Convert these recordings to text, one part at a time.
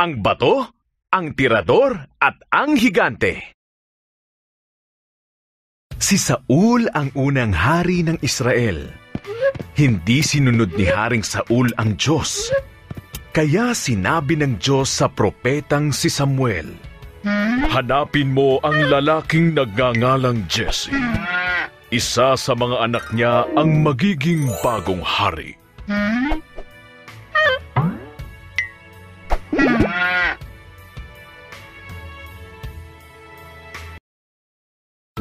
ang bato, ang tirador, at ang higante. Si Saul ang unang hari ng Israel. Hindi sinunod ni Haring Saul ang Diyos. Kaya sinabi ng Diyos sa propetang si Samuel, hanapin mo ang lalaking nagngangalang Jesse. Isa sa mga anak niya ang magiging bagong hari.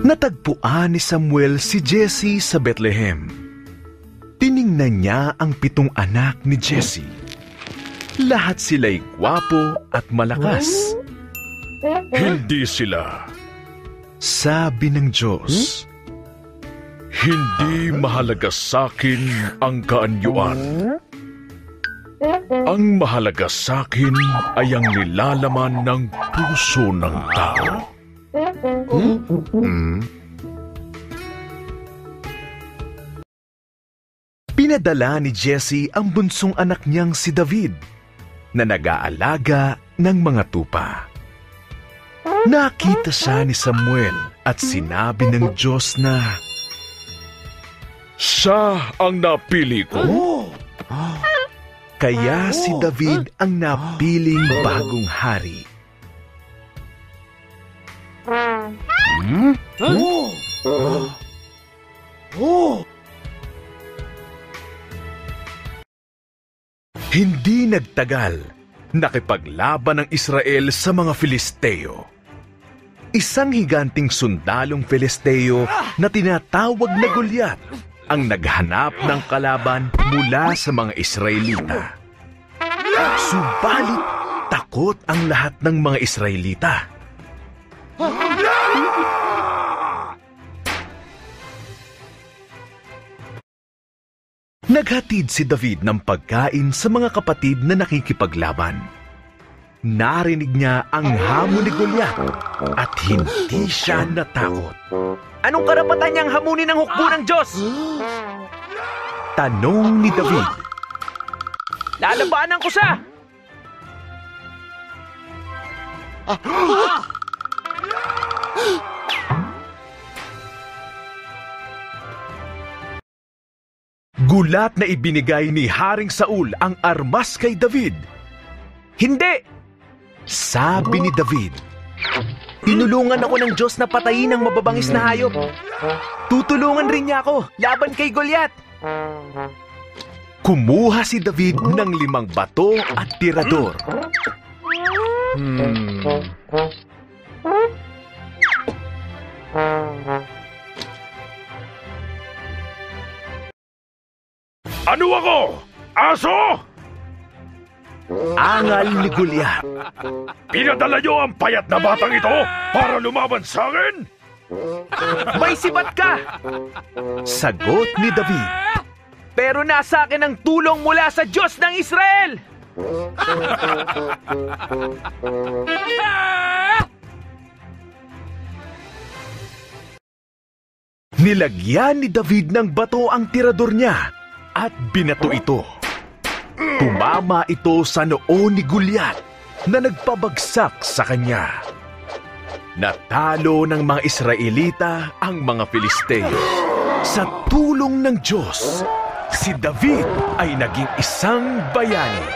Natagpuan ni Samuel si Jesse sa Bethlehem. Tiningnan niya ang 7 anak ni Jesse. Lahat sila'y gwapo at malakas. Hindi sila, sabi ng Diyos. Hindi mahalaga sa'kin ang kaanyuan. Ang mahalaga sa'kin ay ang nilalaman ng puso ng tao. Pinadala ni Jesse ang bunsong anak niyang si David na nag-aalaga ng mga tupa. Nakita siya ni Samuel at sinabi ng Diyos na, siya ang napili ko. Kaya si David ang napiling bagong hari. Hindi nagtagal, nakipaglaban ang Israel sa mga Filisteo. Isang higanting sundalong Filisteo na tinatawag na Goliath ang naghanap ng kalaban mula sa mga Israelita. Subalit, takot ang lahat ng mga Israelita. Naghatid si David ng pagkain sa mga kapatid na nakikipaglaban. Narinig niya ang hamon ni Goliath at hindi siya natakot. Anong karapatan niyang hamunin ang hukbo ng Diyos? Tanong ni David. Lalabanan ko siya! Gulat na ibinigay ni Haring Saul ang armas kay David. Hindi! Sabi ni David, tinulungan ako ng Diyos na patayin ang mababangis na hayop. Tutulungan rin niya ako laban kay Goliath. Kumuha si David ng 5 bato at tirador. Ano ako? Aso? Angal ni Goliath. Pinadala niyo ang payat na batang ito para lumaban sa akin? May sibat ka! Sagot ni David. Pero nasa akin ang tulong mula sa Diyos ng Israel! Nilagyan ni David ng bato ang tirador niya at binato ito. Tumama ito sa noo ni Goliath na nagpabagsak sa kanya. Natalo ng mga Israelita ang mga Filisteo. Sa tulong ng Diyos, si David ay naging isang bayani.